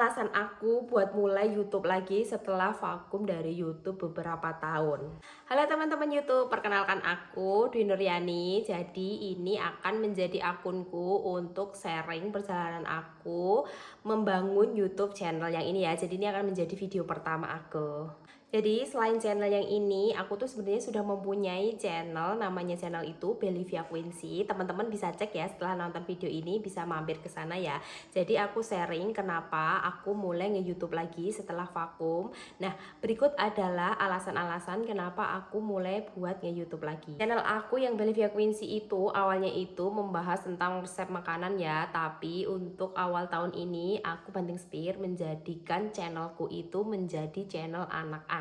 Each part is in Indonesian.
alasan aku buat mulai YouTube lagi setelah vakum dari YouTube beberapa tahun. Halo teman-teman YouTube, perkenalkan aku Dwi Nuryani. Jadi ini akan menjadi akunku untuk sharing perjalanan aku membangun YouTube channel yang ini ya. Jadi ini akan menjadi video pertama aku. Jadi selain channel yang ini, aku tuh sebenarnya sudah mempunyai channel, namanya channel itu Belivia Quincy. Teman-teman bisa cek ya setelah nonton video ini, bisa mampir ke sana ya. Jadi aku sharing kenapa aku mulai nge-YouTube lagi setelah vakum. Nah, berikut adalah alasan-alasan kenapa aku mulai buat nge-YouTube lagi. Channel aku yang Belivia Quincy itu awalnya itu membahas tentang resep makanan ya, tapi untuk awal tahun ini aku banting setir menjadikan channelku itu menjadi channel anak-anak.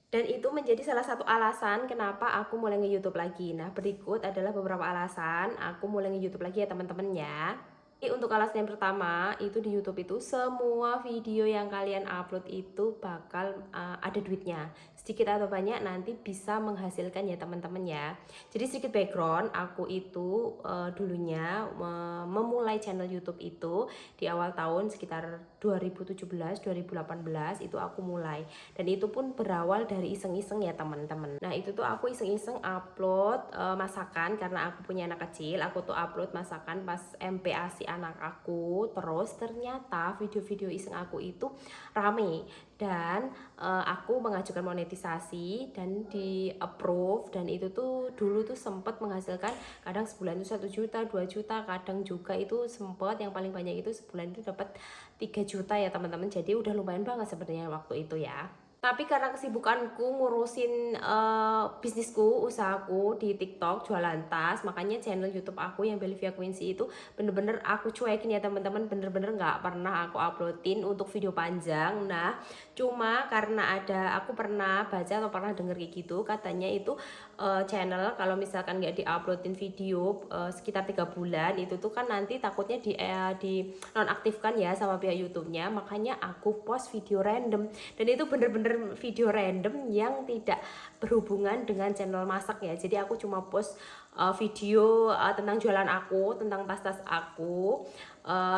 Dan itu menjadi salah satu alasan kenapa aku mulai nge-YouTube lagi. Nah, berikut adalah beberapa alasan aku mulai nge-YouTube lagi ya teman-teman ya. Jadi untuk alasan yang pertama, itu di YouTube itu semua video yang kalian upload itu bakal ada duitnya. Sedikit atau banyak nanti bisa menghasilkan ya teman-teman ya. Jadi sedikit background, aku itu dulunya memulai channel YouTube itu di awal tahun sekitar 2017-2018 itu aku mulai. Dan itu pun berawal dari iseng-iseng ya teman-teman. Nah, itu tuh aku iseng-iseng upload masakan karena aku punya anak kecil. Aku tuh upload masakan pas MPASI anak aku. Terus ternyata video-video iseng aku itu rame dan aku mengajukan monetisasi dan di approve, dan itu tuh dulu tuh sempat menghasilkan kadang sebulan itu 1 juta, 2 juta, kadang juga itu sempat yang paling banyak itu sebulan itu dapat 3 juta ya teman-teman. Jadi udah lumayan banget sebenarnya waktu itu ya. Tapi karena kesibukanku ngurusin bisnisku, usahaku di TikTok jualan tas, makanya channel YouTube aku yang Belivia Quincy itu bener-bener aku cuekin ya teman-teman, bener-bener nggak pernah aku uploadin untuk video panjang. Nah, cuma karena aku pernah baca atau pernah denger kayak gitu, katanya itu channel kalau misalkan nggak diuploadin video sekitar 3 bulan itu tuh kan nanti takutnya di nonaktifkan ya sama pihak YouTube-nya. Makanya aku post video random, dan itu bener-bener video random yang tidak berhubungan dengan channel masak ya. Jadi aku cuma post video tentang jualan aku, tentang tas-tas aku,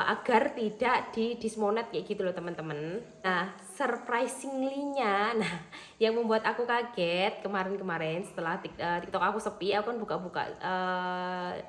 agar tidak di dismonet kayak gitu loh teman-teman. Nah, surprisingly-nya, nah yang membuat aku kaget kemarin-kemarin setelah TikTok aku sepi, aku kan buka-buka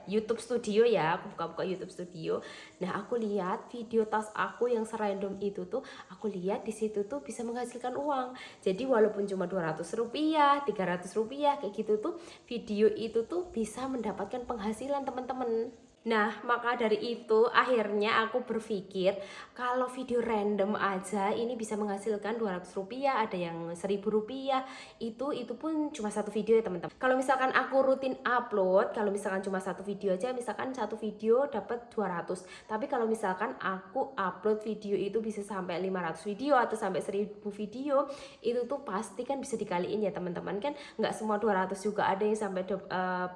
YouTube Studio ya, aku buka-buka YouTube Studio. Nah, aku lihat video tas aku yang serandom itu tuh, aku lihat di situ tuh bisa menghasilkan uang. Jadi walaupun cuma 200 rupiah, 300 rupiah kayak gitu tuh, video itu tuh bisa mendapatkan penghasilan teman-teman. Nah, maka dari itu akhirnya aku berpikir kalau video random aja ini bisa menghasilkan 200 rupiah, ada yang 1000 rupiah, itu pun cuma satu video ya teman-teman. Kalau misalkan aku rutin upload, kalau misalkan cuma satu video aja, misalkan satu video dapat 200. Tapi kalau misalkan aku upload video itu bisa sampai 500 video atau sampai 1000 video, itu tuh pasti kan bisa dikaliin ya teman-teman. Kan nggak semua 200 juga, ada yang sampai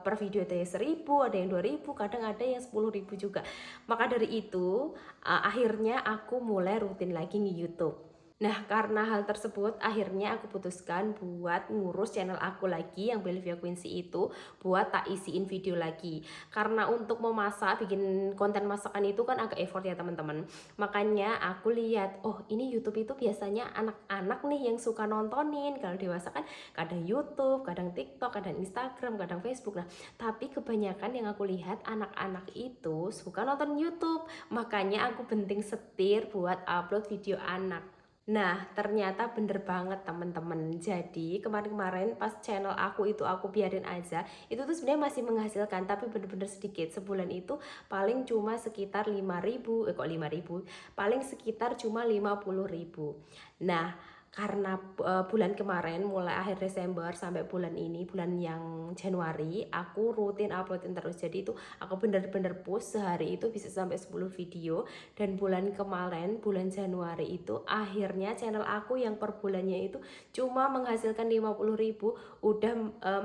per video ada yang 1000, ada yang 2000, kadang ada yang 10.000 juga. Maka dari itu akhirnya aku mulai rutin lagi di YouTube. Nah, karena hal tersebut akhirnya aku putuskan buat ngurus channel aku lagi yang Belivia Quincy itu, buat tak isiin video lagi. Karena untuk memasak, bikin konten masakan itu kan agak effort ya teman-teman. Makanya aku lihat, oh ini YouTube itu biasanya anak-anak nih yang suka nontonin. Kalau dewasa kan kadang YouTube, kadang TikTok, kadang Instagram, kadang Facebook. Nah, tapi kebanyakan yang aku lihat anak-anak itu suka nonton YouTube. Makanya aku benting setir buat upload video anak. Nah, ternyata bener banget teman-teman. Jadi kemarin-kemarin pas channel aku itu aku biarin aja, itu tuh sebenarnya masih menghasilkan, tapi bener-bener sedikit. Sebulan itu paling cuma sekitar 5.000, kok 5.000? Paling sekitar cuma 50.000. Nah, karena bulan kemarin mulai akhir Desember sampai bulan ini, bulan yang Januari, aku rutin uploadin terus. Jadi itu aku bener-bener post sehari itu bisa sampai 10 video. Dan bulan kemarin, bulan Januari itu akhirnya channel aku yang per bulannya itu cuma menghasilkan 50.000, udah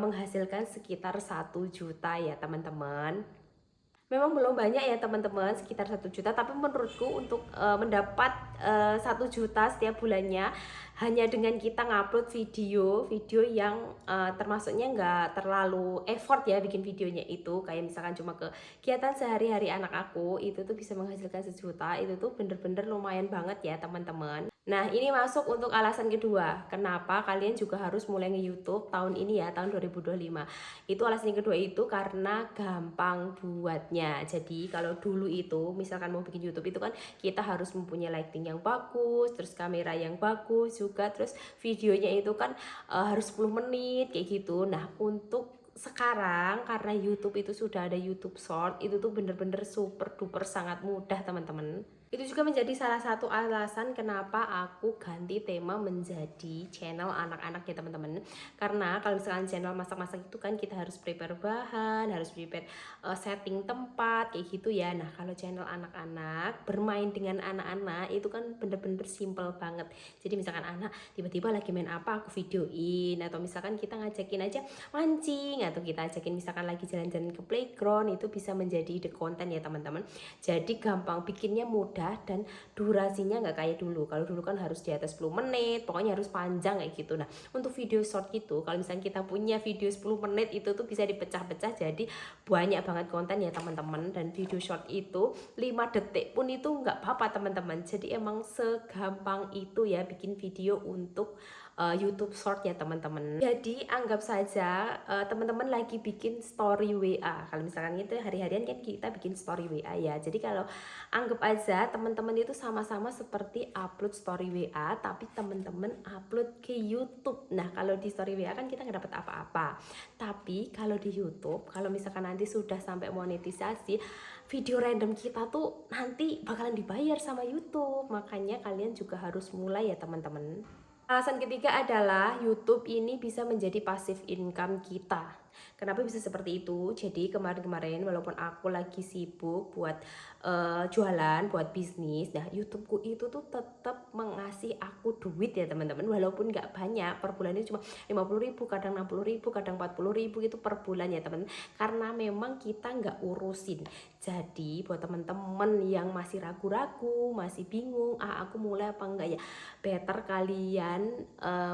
menghasilkan sekitar 1 juta ya teman-teman. Memang belum banyak ya teman-teman, sekitar 1 juta, tapi menurutku untuk mendapat 1 juta setiap bulannya hanya dengan kita ngupload video yang termasuknya nggak terlalu effort ya bikin videonya itu, kayak misalkan cuma kegiatan sehari-hari anak aku, itu tuh bisa menghasilkan 1 juta. Itu tuh bener-bener lumayan banget ya teman-teman. Nah, ini masuk untuk alasan kedua, kenapa kalian juga harus mulai nge-YouTube tahun ini ya, tahun 2025. Itu alasan yang kedua itu karena gampang buatnya. Jadi kalau dulu itu misalkan mau bikin YouTube itu kan kita harus mempunyai lighting yang bagus, terus kamera yang bagus juga, terus videonya itu kan harus 10 menit kayak gitu. Nah, untuk sekarang karena YouTube itu sudah ada YouTube Short, itu tuh bener-bener super duper sangat mudah teman-teman. Itu juga menjadi salah satu alasan kenapa aku ganti tema menjadi channel anak-anak ya teman-teman. Karena kalau misalkan channel masak-masak itu kan kita harus prepare bahan, harus prepare setting tempat kayak gitu ya. Nah, kalau channel anak-anak bermain dengan anak-anak itu kan bener-bener simple banget. Jadi misalkan anak tiba-tiba lagi main apa aku videoin, atau misalkan kita ngajakin aja mancing, atau kita ajakin misalkan lagi jalan-jalan ke playground, itu bisa menjadi ide konten ya teman-teman. Jadi gampang bikinnya, mudah, dan durasinya nggak kayak dulu. Kalau dulu kan harus di atas 10 menit, pokoknya harus panjang kayak gitu. Nah, untuk video short itu kalau misalnya kita punya video 10 menit itu tuh bisa dipecah-pecah jadi banyak banget konten ya teman-teman. Dan video short itu 5 detik pun itu nggak apa-apa teman-teman. Jadi emang segampang itu ya bikin video untuk YouTube Short ya teman-teman. Jadi anggap saja teman-teman lagi bikin story WA. Kalau misalkan itu hari-harian kan kita bikin story WA ya. Jadi kalau anggap aja teman-teman itu sama-sama seperti upload story WA, tapi teman-teman upload ke YouTube. Nah, kalau di story WA kan kita nggak dapat apa-apa. Tapi kalau di YouTube, kalau misalkan nanti sudah sampai monetisasi, video random kita tuh nanti bakalan dibayar sama YouTube. Makanya kalian juga harus mulai ya teman-teman. Alasan ketiga adalah YouTube ini bisa menjadi passive income kita. Kenapa bisa seperti itu? Jadi kemarin-kemarin walaupun aku lagi sibuk buat jualan, buat bisnis, nah YouTubeku itu tuh tetap mengasih aku duit ya teman-teman. Walaupun nggak banyak, per bulan itu cuma 50.000, kadang 60.000, kadang 40.000 gitu per bulan ya teman. Karena memang kita nggak urusin. Jadi buat teman-teman yang masih ragu-ragu, masih bingung, aku mulai apa enggak ya? Better kalian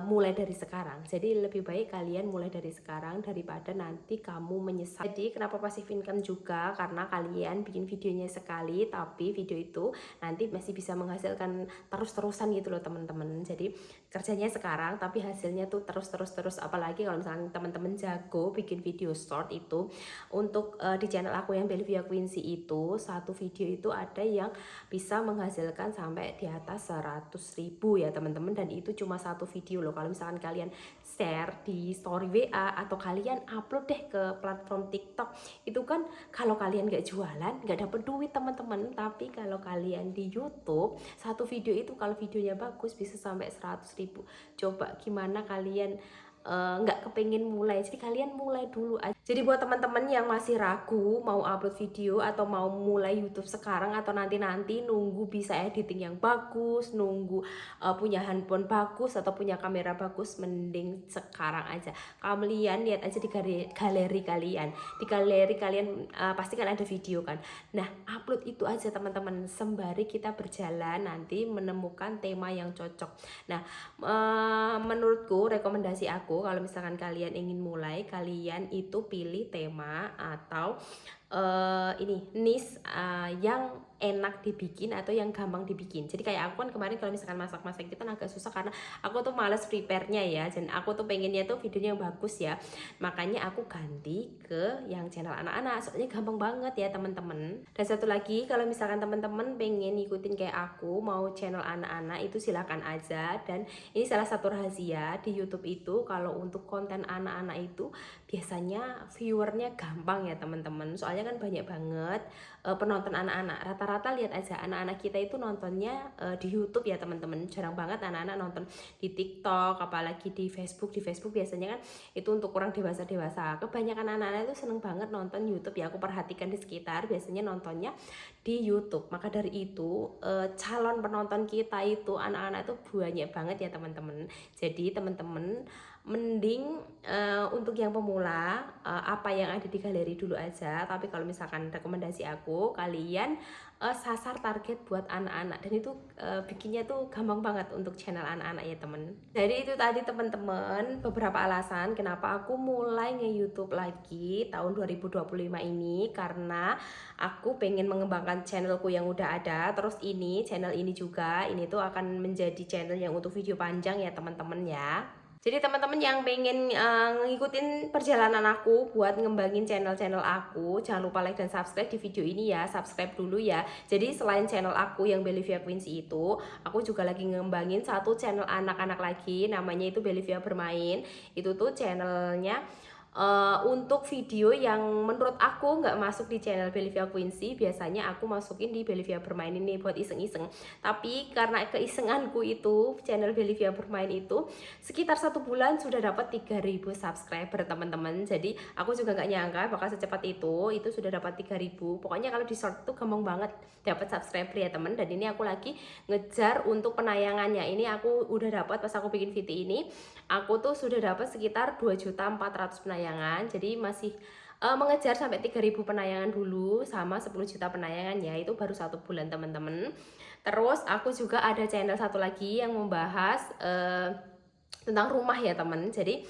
mulai dari sekarang. Jadi lebih baik kalian mulai dari sekarang daripada nanti kamu menyesal. Jadi kenapa passive income juga? Karena kalian bikin videonya sekali, tapi video itu nanti masih bisa menghasilkan terus-terusan gitu loh teman-teman. Jadi kerjanya sekarang tapi hasilnya tuh terus. Apalagi kalau misalnya teman-teman jago bikin video short itu, untuk di channel aku yang Belvia Quincy itu satu video itu ada yang bisa menghasilkan sampai di atas 100.000 ya teman-teman. Dan itu cuma satu video loh. Kalau misalkan kalian share di story WA atau kalian upload deh ke platform TikTok, itu kan kalau kalian nggak jualan nggak dapet duit teman-teman. Tapi kalau kalian di YouTube satu video itu kalau videonya bagus bisa sampai 100.000. Coba gimana kalian nggak kepengen mulai? Jadi kalian mulai dulu aja. Jadi buat teman-teman yang masih ragu mau upload video atau mau mulai YouTube sekarang atau nanti nunggu bisa editing yang bagus, nunggu punya handphone bagus atau punya kamera bagus, mending sekarang aja. Kalian lihat aja di galeri kalian. Di galeri kalian pasti kan ada video kan. Nah, upload itu aja teman-teman, sembari kita berjalan nanti menemukan tema yang cocok. Nah, menurutku rekomendasi aku kalau misalkan kalian ingin mulai, kalian itu pilih tema atau ini niche yang enak dibikin atau yang gampang dibikin. Jadi kayak aku kan kemarin kalau misalkan masak-masak itu kan agak susah karena aku tuh males prepare-nya ya, dan aku tuh pengennya tuh videonya yang bagus ya. Makanya aku ganti ke yang channel anak-anak, soalnya gampang banget ya teman-teman. Dan satu lagi, kalau misalkan teman-teman pengen ngikutin kayak aku mau channel anak-anak itu silakan aja. Dan ini salah satu rahasia di YouTube itu, kalau untuk konten anak-anak itu biasanya viewernya gampang ya teman-teman. Soalnya kan banyak banget penonton anak-anak. Rata-rata lihat aja anak-anak kita itu nontonnya di YouTube ya teman-teman. Jarang banget anak-anak nonton di TikTok, apalagi di Facebook. Di Facebook biasanya kan itu untuk kurang dewasa. Kebanyakan anak-anak itu seneng banget nonton YouTube ya. Aku perhatikan di sekitar biasanya nontonnya di YouTube. Maka dari itu calon penonton kita itu anak-anak itu banyak banget ya teman-teman. Jadi teman-teman mending untuk yang pemula apa yang ada di galeri dulu aja. Tapi kalau misalkan rekomendasi aku aku, kalian sasar target buat anak-anak, dan itu bikinnya tuh gampang banget untuk channel anak-anak ya temen. Jadi itu tadi teman-teman beberapa alasan kenapa aku mulai nge-YouTube lagi tahun 2025 ini, karena aku pengen mengembangkan channelku yang udah ada. Terus ini channel ini juga, ini tuh akan menjadi channel yang untuk video panjang ya teman-teman ya. Jadi teman-teman yang pengen ngikutin perjalanan aku buat ngembangin channel-channel aku, jangan lupa like dan subscribe di video ini ya, subscribe dulu ya. Jadi selain channel aku yang Belivia Quincy itu, aku juga lagi ngembangin satu channel anak-anak lagi, namanya itu Belivia Bermain. Itu tuh channelnya untuk video yang menurut aku nggak masuk di channel Belivia Quincy, biasanya aku masukin di Belivia Bermain ini buat iseng-iseng. Tapi karena keisenganku itu, channel Belivia Bermain itu sekitar 1 bulan sudah dapat 3.000 subscriber teman-teman. Jadi aku juga nggak nyangka bakal secepat itu sudah dapat 3.000. Pokoknya kalau di short itu gampang banget dapat subscriber ya teman. Dan ini aku lagi ngejar untuk penayangannya. Ini aku udah dapat pas aku bikin video ini, aku tuh sudah dapat sekitar 2.400.000 penayangan. Jadi masih mengejar sampai 3.000 penayangan dulu sama 10 juta penayangan ya. Itu baru 1 bulan teman-teman. Terus aku juga ada channel satu lagi yang membahas tentang rumah ya teman. Jadi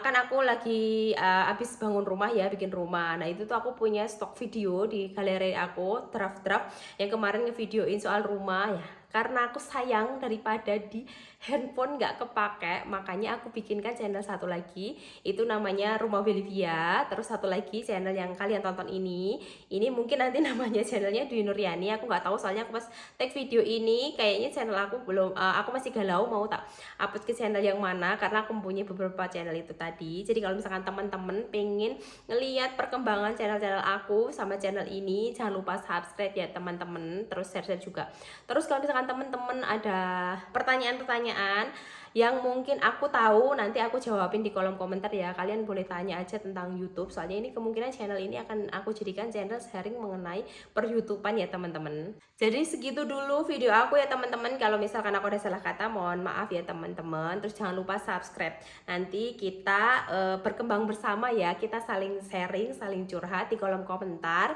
kan aku lagi habis bangun rumah ya, bikin rumah. Nah itu tuh aku punya stok video di galeri aku, draft-draft yang kemarin ngevideoin soal rumah ya. Karena aku sayang daripada di handphone nggak kepake, makanya aku bikinkan channel satu lagi, itu namanya Rumah Belivia. Terus satu lagi channel yang kalian tonton ini mungkin nanti namanya channelnya Dwi Nuryani, aku nggak tahu soalnya aku pas tag video ini kayaknya channel aku belum, aku masih galau mau tak upload ke channel yang mana, karena aku mempunyai beberapa channel itu tadi. Jadi kalau misalkan teman-teman pengen ngelihat perkembangan channel-channel aku sama channel ini, jangan lupa subscribe ya teman-teman, terus share-share juga. Terus kalau misalkan teman-teman ada pertanyaan-pertanyaan yang mungkin aku tahu, nanti aku jawabin di kolom komentar ya. Kalian boleh tanya aja tentang YouTube, soalnya ini kemungkinan channel ini akan aku jadikan channel sharing mengenai per YouTubean ya teman-teman. Jadi segitu dulu video aku ya teman-teman. Kalau misalkan aku ada salah kata, mohon maaf ya teman-teman. Terus jangan lupa subscribe. Nanti kita berkembang bersama ya, kita saling sharing, saling curhat di kolom komentar,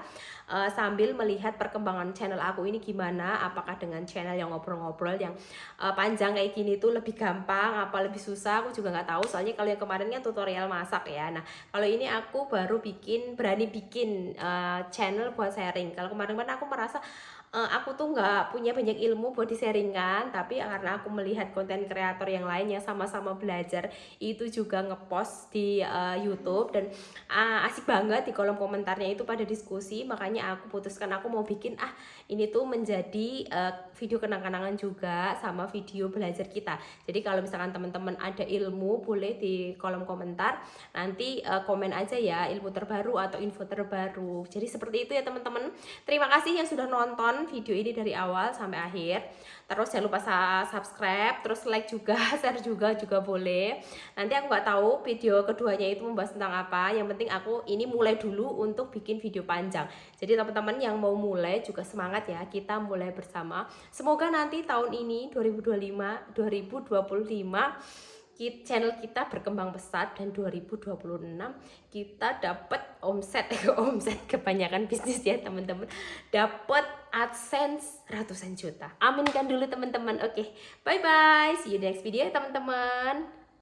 sambil melihat perkembangan channel aku ini gimana. Apakah dengan channel yang ngobrol-ngobrol yang panjang kayak gini tuh lebih gampang apa lebih susah, aku juga nggak tahu. Soalnya kalau yang kemarin kan tutorial masak ya. Nah kalau ini aku baru berani bikin channel buat sharing. Kalau kemarin-kemarin aku merasa aku tuh nggak punya banyak ilmu buat di-sharingkan, tapi karena aku melihat konten kreator yang lain yang sama-sama belajar itu juga ngepost di YouTube, dan asik banget di kolom komentarnya itu pada diskusi, makanya aku putuskan aku mau bikin ini tuh menjadi video kenang-kenangan juga sama video belajar kita. Jadi kalau misalkan teman-teman ada ilmu, boleh di kolom komentar nanti komen aja ya ilmu terbaru atau info terbaru. Jadi seperti itu ya teman-teman. Terima kasih yang sudah nonton video ini dari awal sampai akhir. Terus jangan lupa subscribe, terus like juga, share juga boleh. Nanti aku nggak tahu video keduanya itu membahas tentang apa. Yang penting aku ini mulai dulu untuk bikin video panjang. Jadi teman-teman yang mau mulai juga semangat ya, kita mulai bersama. Semoga nanti tahun ini 2025 channel kita berkembang pesat, dan 2026 kita dapat omset kebanyakan bisnis ya teman-teman, dapat AdSense ratusan juta. Aminkan dulu teman-teman. Oke, bye bye, see you next video ya teman-teman.